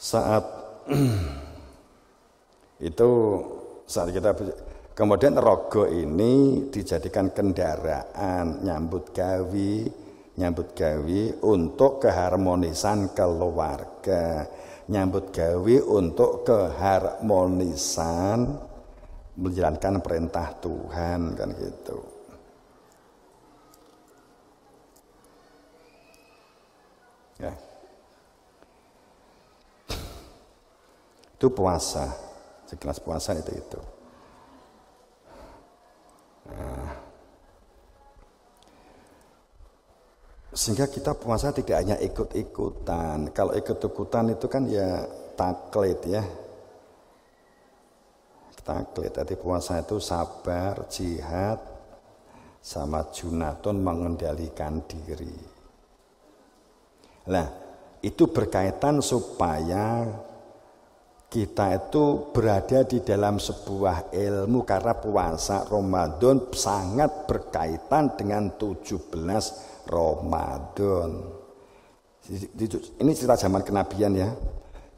saat itu saat kita kemudian rogo ini dijadikan kendaraan nyambut gawe untuk keharmonisan keluarga, nyambut gawe untuk keharmonisan menjalankan perintah Tuhan, kan gitu. Ya. Itu puasa, sekelas puasa itu. Nah, sehingga kita puasa tidak hanya ikut-ikutan. Kalau ikut-ikutan itu kan ya taklid ya. Taklid, jadi puasa itu sabar, jihad, sama junatun mengendalikan diri. Nah, itu berkaitan supaya kita itu berada di dalam sebuah ilmu, karena puasa Ramadan sangat berkaitan dengan 17 Ramadan. Ini cerita zaman kenabian ya.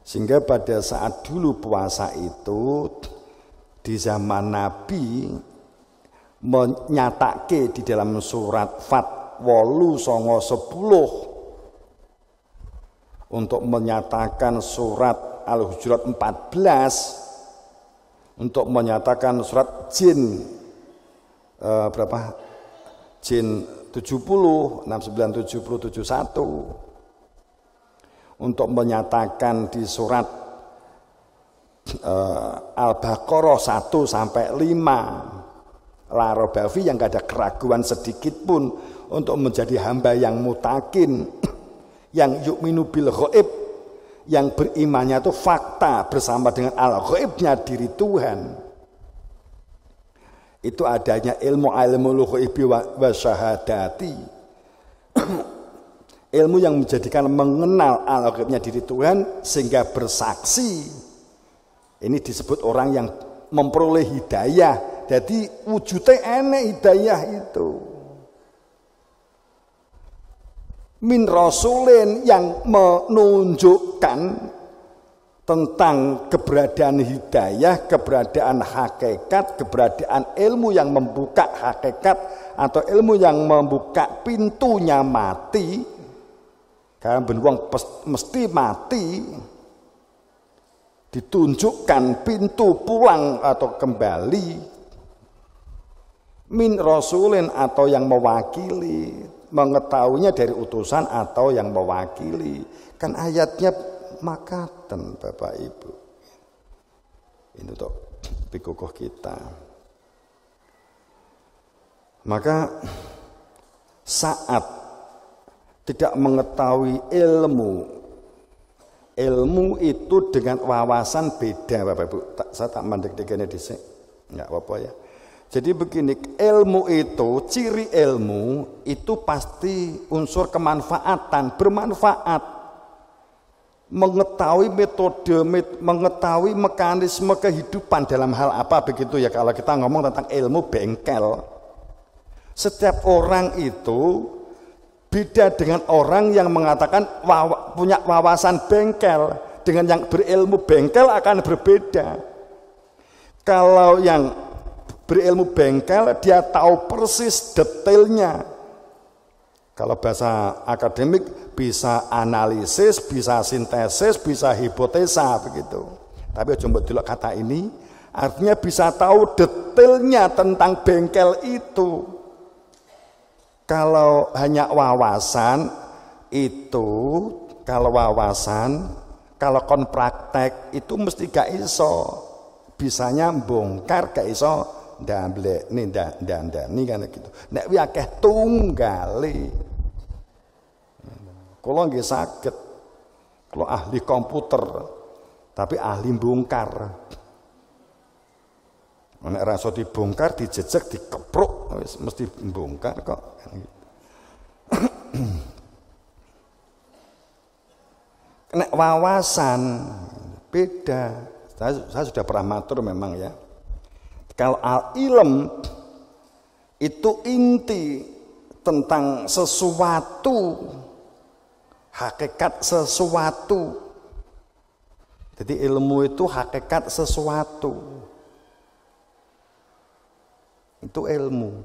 Sehingga pada saat dulu puasa itu di zaman Nabi menyatake di dalam surat Fat 8, 9, 10 untuk menyatakan surat Al-Hujurat 14 untuk menyatakan surat Jin Jin 70, 69, 70, 71 untuk menyatakan di surat Al-Baqarah 1 sampai 5 la robafi yang gak ada keraguan sedikit pun untuk menjadi hamba yang mutakin yang yu'minu bil ghaib, yang berimannya itu fakta bersama dengan al-ghaibnya diri Tuhan. Itu adanya ilmu ghaibi wa syahadati. Ilmu yang menjadikan mengenal al-ghaibnya diri Tuhan sehingga bersaksi. Ini disebut orang yang memperoleh hidayah. Jadi wujudnya enek hidayah itu. Min rasulin yang menunjukkan tentang keberadaan hidayah, keberadaan hakikat, keberadaan ilmu yang membuka hakikat atau ilmu yang membuka pintunya mati. Karena beruang mesti mati, ditunjukkan pintu pulang atau kembali. Min rasulin atau yang mewakili, mengetahuinya dari utusan atau yang mewakili. Kan ayatnya makaten Bapak Ibu. Ini untuk pikukuh kita. Maka saat tidak mengetahui ilmu itu dengan wawasan beda Bapak Ibu. Saya tak mandek-dekene dhisik. Enggak apa-apa ya. Jadi begini, ilmu itu, ciri ilmu itu pasti unsur kemanfaatan, bermanfaat. Mengetahui metode, mengetahui mekanisme kehidupan dalam hal apa begitu ya. Kalau kita ngomong tentang ilmu bengkel, setiap orang itu beda dengan orang yang mengatakan punya wawasan bengkel. Dengan yang berilmu bengkel akan berbeda. Kalau yang berilmu bengkel, dia tahu persis detailnya. Kalau bahasa akademik bisa analisis, bisa sintesis, bisa hipotesa begitu. Tapi coba dulu kata ini, artinya bisa tahu detailnya tentang bengkel itu. Kalau hanya wawasan itu, kalau kon praktek itu mesti gak iso. Bisanya bongkar gak iso. Ndamblek ni ndandani kan gitu. Nek wi akeh tunggale. Kula nggih saged. Kula ahli komputer, tapi ahli bongkar. Nek ra iso dibongkar, dijejeg, dikepruk, wis mesti bongkar kok. Nek wawasan beda. Saya sudah pernah matur memang ya. Kalau al-ilm itu inti tentang sesuatu, hakikat sesuatu. Jadi ilmu itu hakikat sesuatu. Itu ilmu.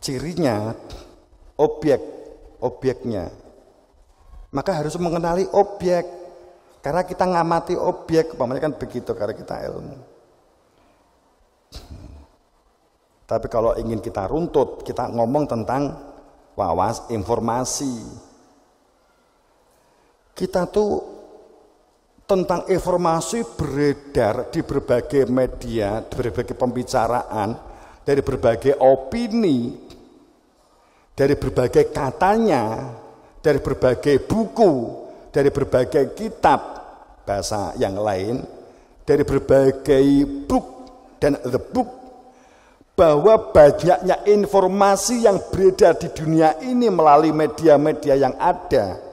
Cirinya objeknya. Maka harus mengenali objek. Karena kita ngamati objek, umpamanya kan begitu karena kita ilmu. Tapi kalau ingin kita runtut, kita ngomong tentang informasi. Kita tuh tentang informasi beredar di berbagai media, di berbagai pembicaraan, dari berbagai opini, dari berbagai katanya, dari berbagai buku, dari berbagai kitab, bahasa yang lain, dari berbagai book dan the book, bahwa banyaknya informasi yang beredar di dunia ini melalui media-media yang ada.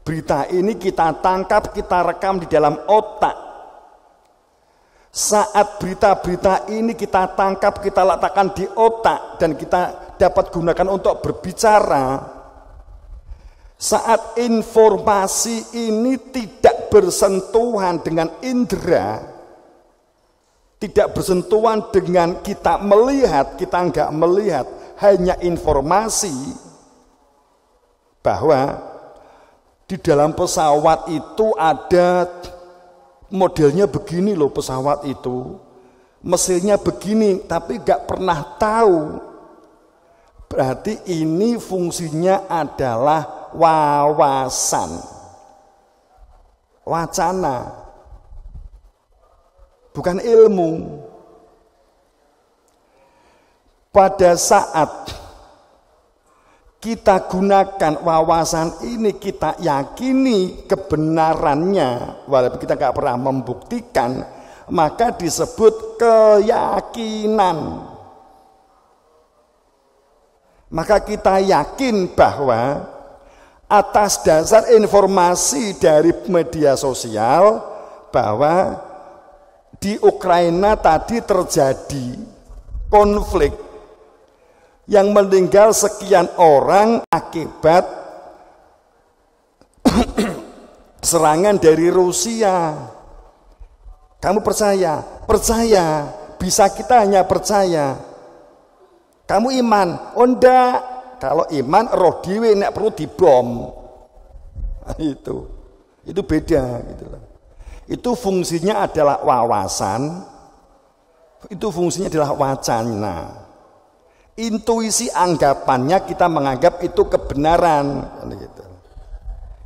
Berita ini kita tangkap, kita rekam di dalam otak. Saat berita-berita ini kita tangkap, kita letakkan di otak dan kita dapat gunakan untuk berbicara. Saat informasi ini tidak bersentuhan dengan indera, tidak bersentuhan dengan kita melihat, kita enggak melihat, hanya informasi bahwa di dalam pesawat itu ada modelnya begini loh pesawat itu, mesinnya begini, tapi enggak pernah tahu. Berarti ini fungsinya adalah wawasan, wacana, bukan ilmu. Pada saat kita gunakan wawasan ini, kita yakini kebenarannya, walaupun kita nggak pernah membuktikan, maka disebut keyakinan. Maka kita yakin bahwa atas dasar informasi dari media sosial bahwa di Ukraina tadi terjadi konflik yang meninggal sekian orang akibat serangan dari Rusia. Kamu percaya? Percaya. Bisa kita hanya percaya. Kamu iman? Oh enggak. Kalau iman roh dhewe nek perlu dibom. Nah, itu beda gitu loh. Itu fungsinya adalah wawasan. Itu fungsinya adalah wacana. Intuisi anggapannya kita menganggap itu kebenaran gitu.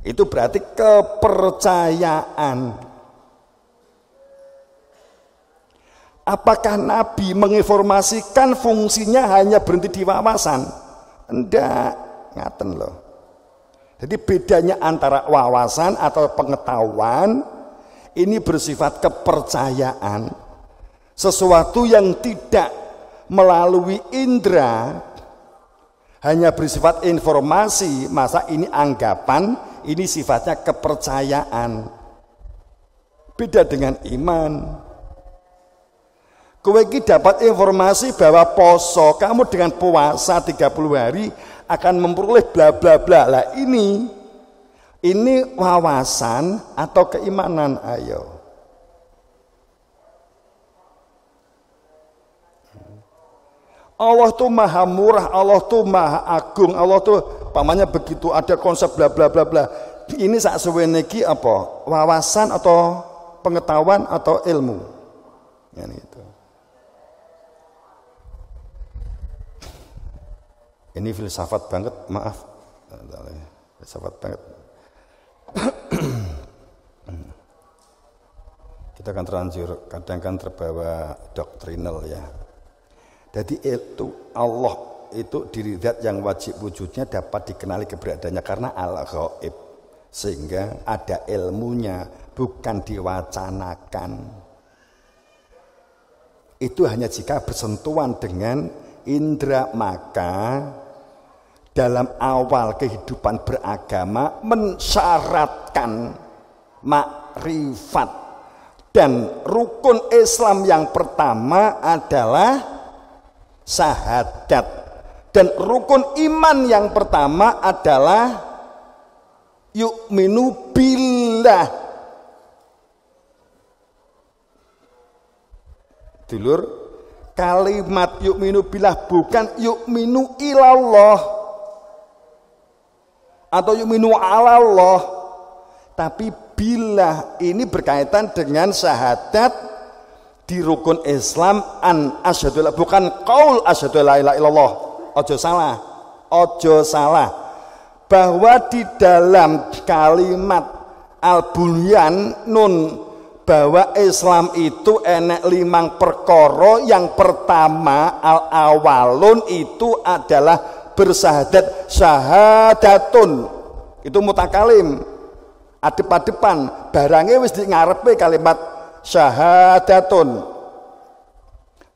Itu berarti kepercayaan. Apakah Nabi menginformasikan fungsinya hanya berhenti di wawasan? Enggak, ngaten loh. Jadi bedanya antara wawasan atau pengetahuan ini bersifat kepercayaan. Sesuatu yang tidak melalui indera, hanya bersifat informasi, masa ini anggapan, ini sifatnya kepercayaan. Beda dengan iman. Kowe iki dapat informasi bahwa poso, kamu dengan puasa 30 hari akan memperoleh bla bla bla. Lah ini wawasan atau keimanan? Ayo. Allah tuh maha murah, Allah tuh maha agung, Allah tuh pamannya begitu, ada konsep bla bla bla bla. Ini sak suwene iki apa? Wawasan atau pengetahuan atau ilmu? Yani itu. Ini filsafat banget, maaf. Filsafat banget. Kita akan terlanjur, kadang kan terbawa doktrinal ya. Jadi itu Allah itu diri zat yang wajib wujudnya dapat dikenali keberadaannya karena al-ghaib, sehingga ada ilmunya, bukan diwacanakan. Itu hanya jika bersentuhan dengan indera. Maka dalam awal kehidupan beragama mensyaratkan makrifat, dan rukun Islam yang pertama adalah syahadat, dan rukun iman yang pertama adalah yu'minu billah, Dulur, kalimat yu'minu billah bukan yu'minu ilallah atau yu'minu alallah, tapi billah ini berkaitan dengan syahadat di rukun Islam an asyhadu bukan qaul asyhadu la ilaha illallah. Ojo salah bahwa di dalam kalimat al-bunyan nun bahwa Islam itu enek 5 perkara. Yang pertama al-awalun itu adalah bersahadat, syahadatun itu mutakalim, adep-adepan, barangnya wis di ngarepe kalimat syahadatun.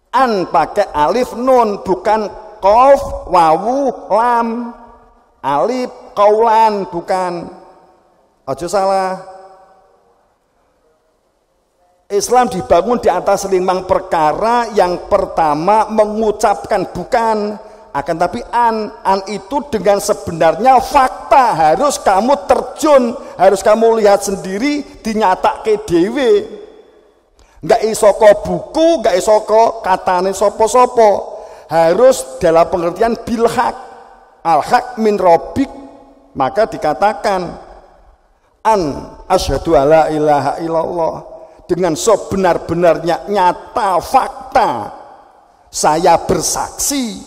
An pakai alif nun bukan qaf wawu lam, alif qaulan bukan. Ojo salah. Islam dibangun di atas 5 perkara. Yang pertama mengucapkan bukan, akan tapi an itu dengan sebenarnya fakta, harus kamu terjun, harus kamu lihat sendiri, dinyatake dhewe. Enggak iso ko buku, enggak iso ko katane sopo-sopo. Harus dalam pengertian bil haq, al haq min rabbik, maka dikatakan an asyhadu alla ilaha illallah, dengan sebenar-benarnya nyata fakta saya bersaksi.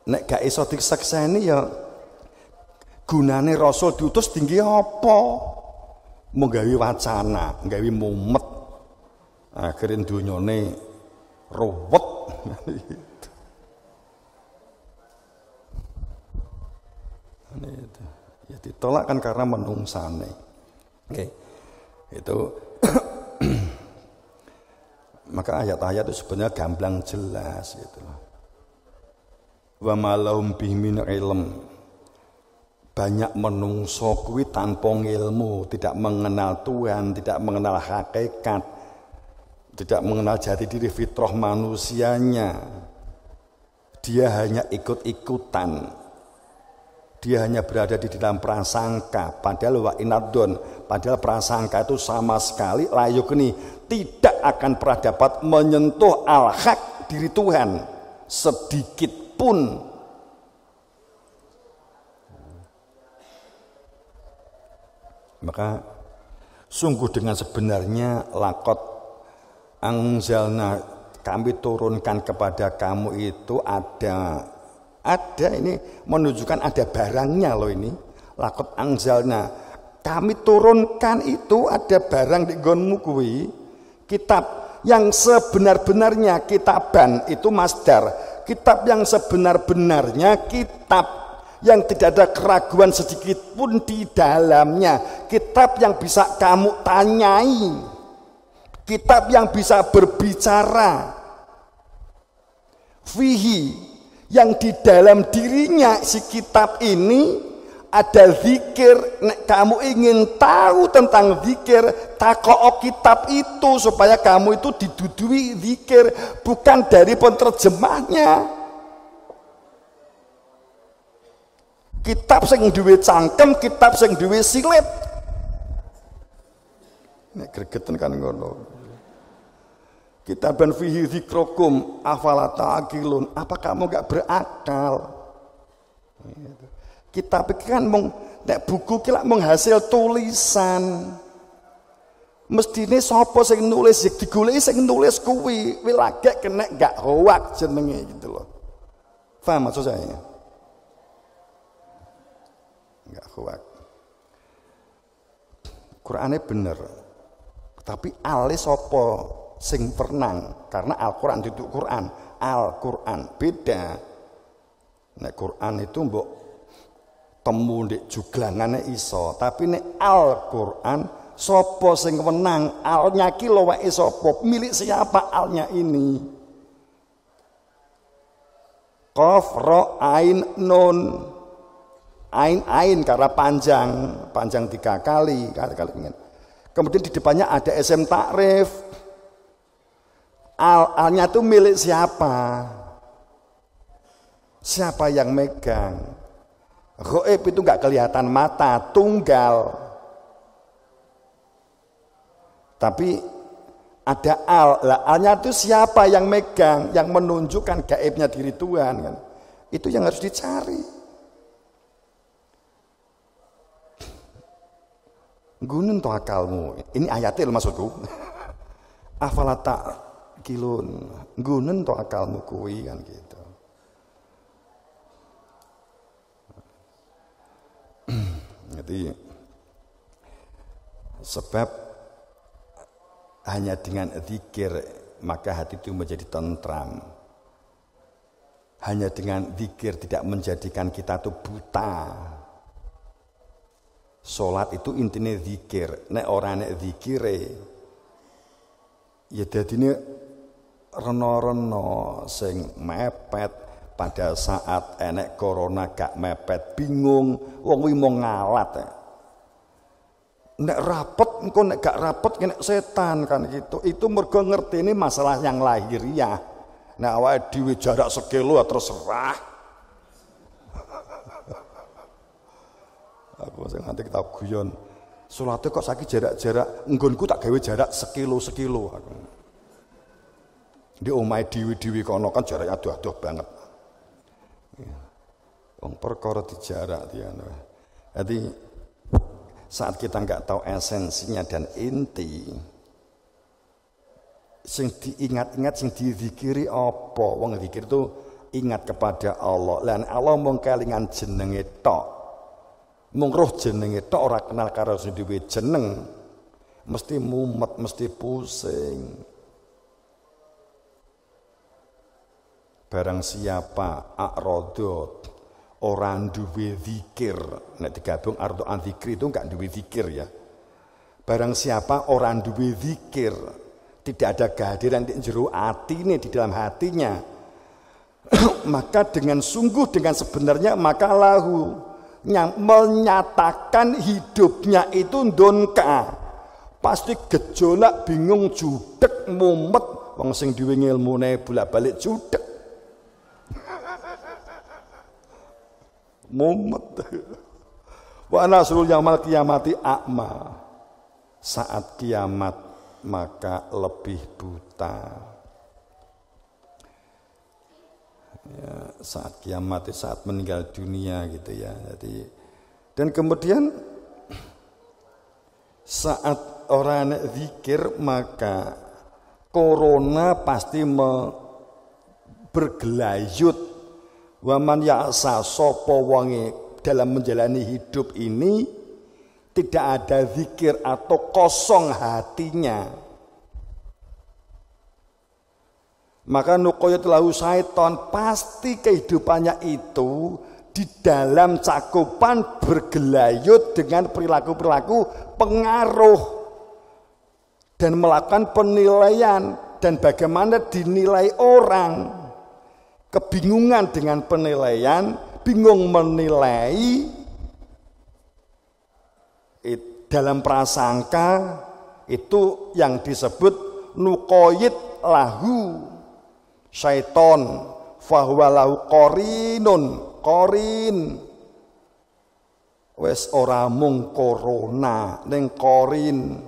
Nek gak iso disakseni ya gunane rasul diutus tinggi apa? Menggawe wacana, nggawe mumet, akhirnya dunyane ruwet. Ya ditolak kan karena menungsane. Oke. Itu maka ayat-ayat itu sebenarnya gamblang jelas gitu loh. Wa malahum bihi min ilm. Banyak menungso kuwi tanpa ilmu, tidak mengenal Tuhan, tidak mengenal hakikat, tidak mengenal jati diri fitrah manusianya. Dia hanya ikut-ikutan. Dia hanya berada di dalam prasangka, padahal wa inadon, padahal prasangka itu sama sekali layukni tidak akan pernah dapat menyentuh al-haq diri Tuhan sedikit pun. Maka sungguh dengan sebenarnya lakot angzalna, kami turunkan kepada kamu itu ada ini menunjukkan ada barangnya loh. Ini lakot angzalna, kami turunkan itu ada barang di gonmu kuwi, kitab yang sebenar-benarnya, kitaban itu masdar, kitab yang sebenar-benarnya, kitab yang tidak ada keraguan sedikit pun di dalamnya, kitab yang bisa kamu tanyai, kitab yang bisa berbicara, fihi, yang di dalam dirinya si kitab ini ada zikir. Nek kamu ingin tahu tentang zikir, takok kitab itu supaya kamu itu didudui zikir, bukan dari penterjemahnya. Kitab sing duwe cangkem, kitab sing duwe silet. Nek gregeten kan ngono. Kitaban fihi dzikrukum afala ta'qilun. Apa kamu enggak berakal? Kitab iki kan mung nek buku ki lak mung hasil tulisan. Mestine sapa sing nulis digoleki sing nulis kuwi, kuwi lagi kena enggak hoak jenenge gitu loh. Paham maksud saya? Enggak kuat. Qur'ane bener. Tapi ale sapa sing pernang, karena Al-Qur'an itu Qur'an, Al-Qur'an beda. Nek Qur'an itu mbok temu ndek juglangane iso, tapi nek Al-Qur'an sapa sing menang, alnya ki lho wae sapa, milik siapa alnya ini. Qaf ra ain nun. Ain karena panjang 3 kali. Kemudian di depannya ada SM takrif. Alnya itu milik siapa? Siapa yang megang? Gaib itu nggak kelihatan mata, tunggal. Tapi ada al. Lah, alnya itu siapa yang megang, yang menunjukkan gaibnya diri Tuhan kan? Itu yang harus dicari. Gunen to akalmu. Ini ayatil maksudku. Afalata kilun. Gunen to akalmu kuwi kan gitu. Jadi sebab hanya dengan zikir maka hati itu menjadi tentram. Hanya dengan zikir tidak menjadikan kita itu buta. Salat itu intinya zikir. Nek ora nek zikire ya dadine rena-rena sing mepet. Pada saat enek corona gak mepet, bingung, wong kuwi mau ngalat. Nek rapet engko nek gak rapet kena setan kan gitu. Itu mergo ngerteni masalah yang lahiriah. Nek awake dhewe jarak sekilo terus serah. Aku sing nanti kita guyon. Salate kok saiki jarak-jarak nggonku tak gawe jarak sekilo aku. Di omahe dhewe-dhewe kono kan jaraknya adoh-adoh banget. Wong perkara dijarak dia. Jadi saat kita nggak tahu esensinya dan inti, sing diingat-ingat, sing dizikiri apa? Wong zikir itu ingat kepada Allah. Lan Allah mung kelingan jenenge tok. Mung roh jenenge tok ora kenal karo sing duwe jeneng. Mesti mumet, mesti pusing. Barang siapa a'radot orang duwe zikir, nek digabung ardo an zikri itu enggak duwe zikir ya. Barang siapa orang duwe zikir, tidak ada kehadiran di jero atine, di dalam hatinya, maka dengan sungguh, dengan sebenarnya, maka lahu yang menyatakan hidupnya itu ndonka. Pasti gejolak, bingung, judek, mumet, wong sing duwe ngilmune bolak-balik judek. Mumet. Wa nasrul yaumil qiyamati a'ma. Saat kiamat maka lebih buta. Ya, saat kiamat, saat meninggal dunia gitu ya. Jadi dan kemudian saat orang zikir maka corona pasti bergelayut. Waman ya'sa sapa wonge dalam menjalani hidup ini tidak ada zikir atau kosong hatinya, maka nuqayyat lahu syaiton, pasti kehidupannya itu di dalam cakupan bergelayut dengan perilaku-perilaku pengaruh dan melakukan penilaian dan bagaimana dinilai orang. Kebingungan dengan penilaian, bingung menilai dalam prasangka itu yang disebut nuqayyid lahu syaiton fahuwa lahu qarin wes ora mung corona ning qarin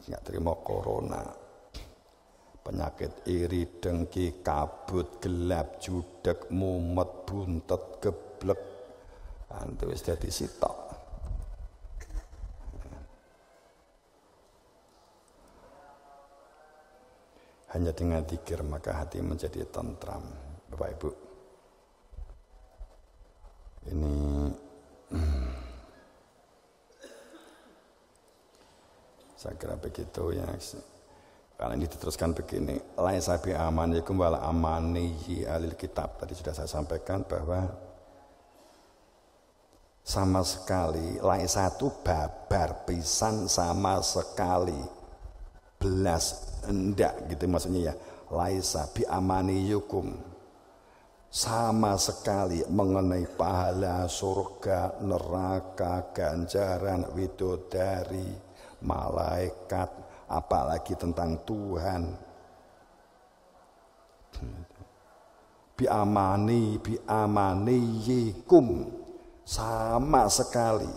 nggak terima corona. Penyakit iri, dengki, kabut, gelap, judek, mumet, buntet, geblek, itu wis dadi sitok. Hanya dengan zikir maka hati menjadi tentram. Bapak Ibu, ini saya kira begitu ya. Kalau ini diteruskan begini, laisa bi amanikum wala amaniyi alil kitab. Tadi sudah saya sampaikan bahwa sama sekali laisa itu babar pisan, sama sekali belas enggak gitu maksudnya ya. Laisa bi amaniyukum, sama sekali mengenai pahala, surga, neraka, ganjaran, widodari, malaikat, apalagi tentang Tuhan. biamaniyikum, sama sekali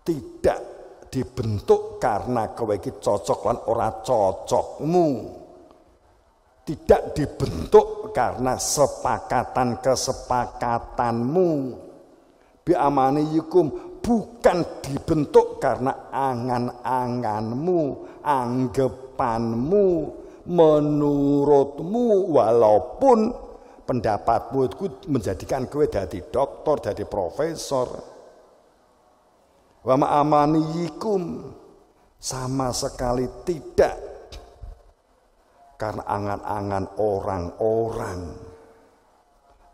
tidak dibentuk karena kowe iki cocok lan ora cocokmu, tidak dibentuk karena sepakatan kesepakatanmu. Biamaniyikum, bukan dibentuk karena angan-anganmu, anggapanmu, menurutmu, walaupun pendapatmu itu menjadikan kowe dadi doktor, dadi profesor. Wa ma'amaniyikum, sama sekali tidak karena angan-angan orang-orang.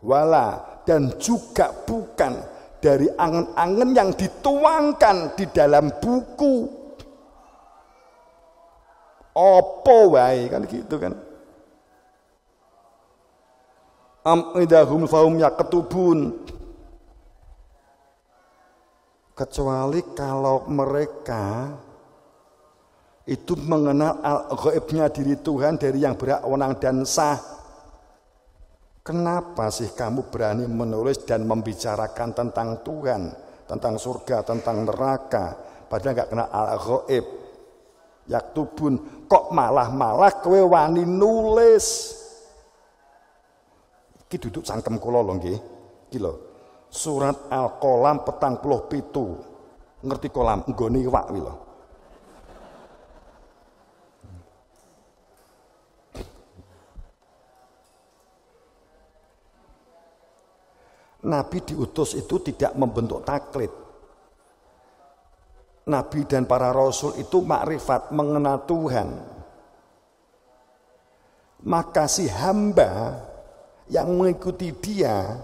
Wala, dan juga bukan dari angan-angan yang dituangkan di dalam buku. Apa wae kan gitu kan. Am idahum fahum yaketubun, kecuali kalau mereka itu mengenal al-ghaibnya diri Tuhan dari yang berhak wewenang dan sah. Kenapa sih kamu berani menulis dan membicarakan tentang Tuhan, tentang surga, tentang neraka, padahal nggak kenal al-ghaib? Yaktubun, kok malah kowe wani nulis? Iki duduk cangkem kula lho nggih. Iki lho. Surat Al-Qalam 47. Ngerti kolam nggone iwak kuwi lho. Nabi diutus itu tidak membentuk taklid. Nabi dan para rasul itu makrifat, mengenal Tuhan. Maka si hamba yang mengikuti dia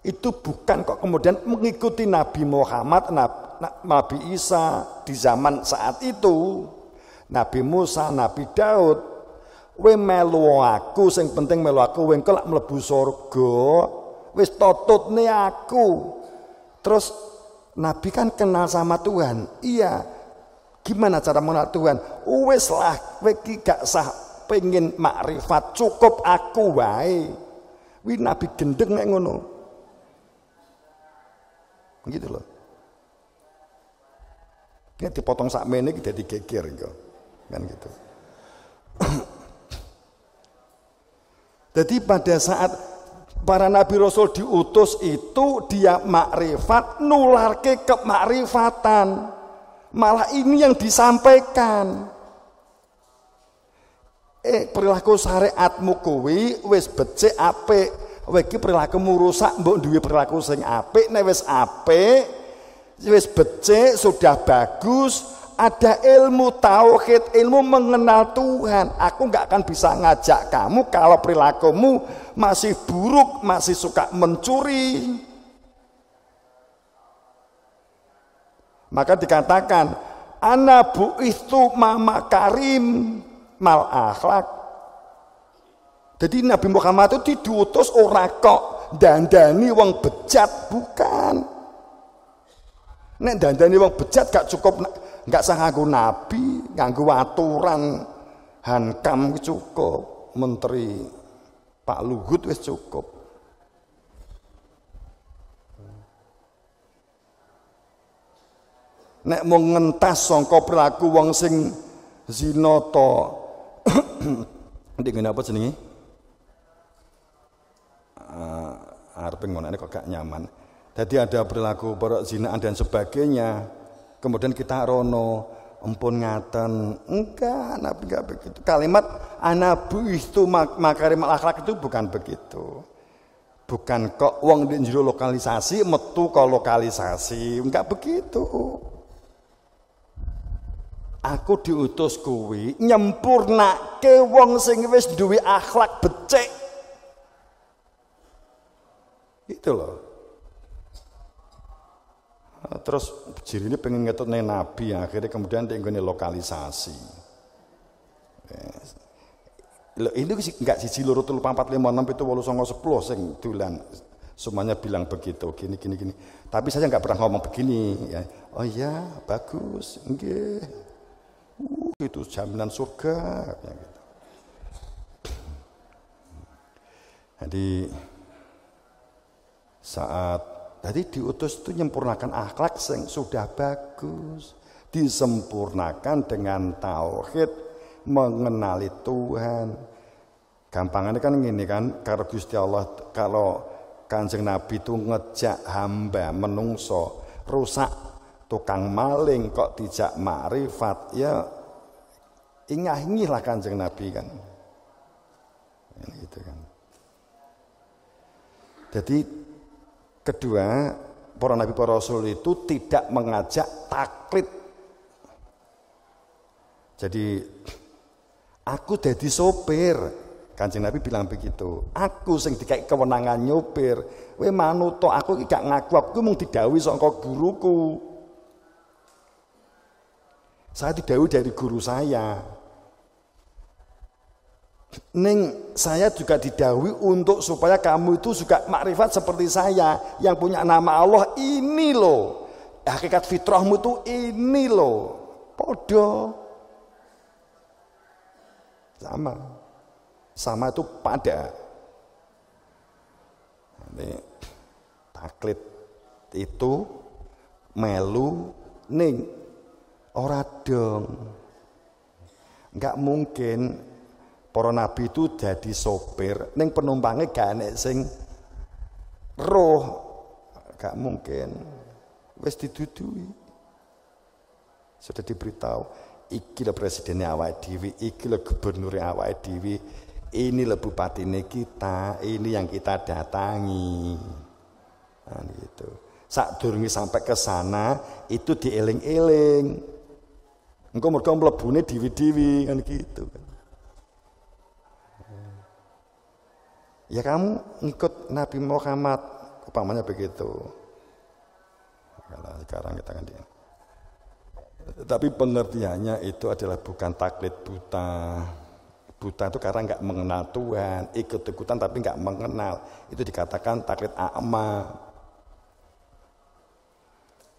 itu bukan kok kemudian mengikuti Nabi Muhammad, Nabi Isa di zaman saat itu, Nabi Musa, Nabi Daud. We melu aku, sing penting melu aku, wengko lak mlebu surga, wis totutne aku. Terus Nabi kan kenal sama Tuhan. Iya. Gimana cara mengenal Tuhan? Wis lah, kowe iki gak sah pengen makrifat, cukup aku wae. Wi Nabi gendeng nek ngono. Gitu loh. Ini dipotong sakmene iki dadi geger iki. Kan gitu. Jadi pada saat para nabi rasul diutus itu dia makrifat nularke kemakrifatan. Malah ini yang disampaikan. Perilaku syariatmu kuwi wis becik apik. Kowe iki perilakumu rusak, mbok duwe perilaku sing apik. Nek wis apik, wis becik, sudah bagus, ada ilmu tauhid, ilmu mengenal Tuhan. Aku nggak akan bisa ngajak kamu kalau perilakumu masih buruk, masih suka mencuri. Maka dikatakan, ana bu'ithu mama karim mal akhlak. Jadi Nabi Muhammad itu diutus ora kok dandani wong bejat, bukan. Nek dandani wong bejat gak cukup, gak sah nganggo nabi, nganggo aturan hankam cukup, menteri Pak Luhut wis cukup. Nek mau ngentas sangka perilaku wong sing zina to. Ndek ngene apa jenenge? Arep ngonane kok gak nyaman. Jadi ada perilaku perzinaan dan sebagainya. Kemudian kita rono empun ngaten. Enggak, Nabi enggak begitu. Kalimat anabu itu makarim akhlak itu bukan begitu. Bukan kok wong di jero lokalisasi metu kok lokalisasi, enggak begitu. Aku diutus kuwi nyempurnake wong sing wis duwe akhlak becik. Itu loh. Terus jirine pengen ngetutne nabi, akhirnya kemudian dia nggone lokalisasi. Ini enggak siji loro telu papat lima enam pitu wolu songo 10 sing dolan. Semuanya bilang begitu, gini. Tapi saya enggak pernah ngomong begini ya. Oh iya, bagus. Nggih. Itu jaminan surga gitu. Jadi saat tadi diutus itu menyempurnakan akhlak yang sudah bagus, disempurnakan dengan tauhid, mengenali Tuhan. Gampangannya kan gini kan, kalau Gusti Allah, kalau Kanjeng Nabi itu ngejak hamba menungso rusak tukang maling kok dijak makrifat, ya ingah-ingih lah Kanjeng Nabi kan. Gitu kan. Jadi kedua, para nabi para rasul itu tidak mengajak taklid. Jadi aku jadi sopir, Kanjeng Nabi bilang begitu. Aku sing dikai kewenangan nyopir. Kowe manut to, aku iki gak ngaku, aku mung didhawuhi saka guruku. Saya didhawuhi dari guru saya. Ning saya juga didhawuhi untuk supaya kamu itu juga makrifat seperti saya yang punya nama Allah ini loh. Hakikat fitrahmu itu ini loh. Podo. Sama itu pada. Nanti taklid itu melu ning ora dong. Enggak mungkin para nabi itu jadi sopir ning penumpangnya gak enek sing roh, gak mungkin. Wis didudui, sudah diberitahu, iki lho presidennya awake dhewe, iki lho gubernurnya awake dhewe, ini lho bupatine kita, ini yang kita datangi. Nah gitu. Sadurunge sampai ke sana itu dieling-eling. Engko mergo mlebune dhewe-dhewe kan gitu kan. Ya kamu ngikut Nabi Muhammad, umpamanya begitu. Kalau sekarang kita kan dia. Tapi pengertiannya itu adalah bukan taklid buta. Buta itu karena nggak mengenal Tuhan, ikut-ikutan tapi nggak mengenal. Itu dikatakan taklid a'ma.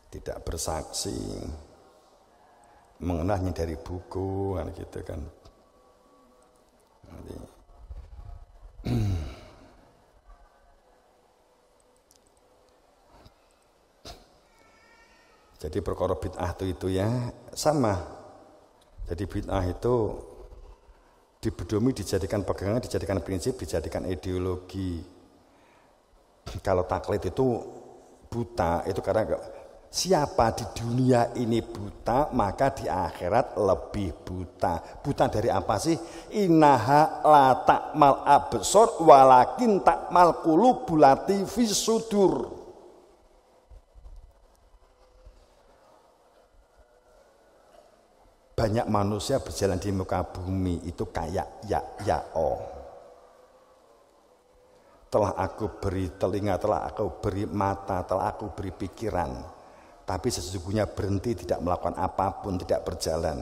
Tidak bersaksi. Mengenalnya dari buku kan gitu kan. Jadi perkara bid'ah itu ya sama. Jadi bid'ah itu dibedomi, dijadikan pegangan, dijadikan prinsip, dijadikan ideologi. Kalau taklid itu buta, itu karena siapa di dunia ini buta, maka di akhirat lebih buta. Buta dari apa sih? Innaha la ta'mal absor walakin ta'mal qulubul lati fis sudur. Banyak manusia berjalan di muka bumi itu kayak ya-ya-oh. Telah aku beri telinga, telah aku beri mata, telah aku beri pikiran. Tapi sesungguhnya berhenti, tidak melakukan apapun, tidak berjalan.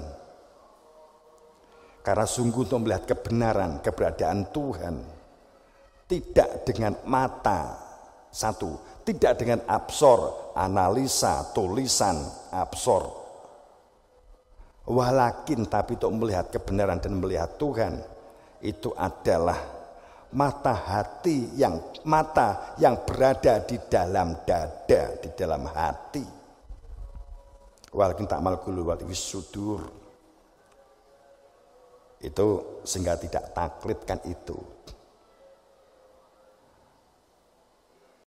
Karena sungguh untuk melihat kebenaran, keberadaan Tuhan. Tidak dengan mata, satu. Tidak dengan absor, analisa, tulisan, absor. Walakin tapi untuk melihat kebenaran dan melihat Tuhan itu adalah mata yang berada di dalam dada, di dalam hati. Walakin ta'mal qulub wal sudur. Itu sehingga tidak taklid kan itu.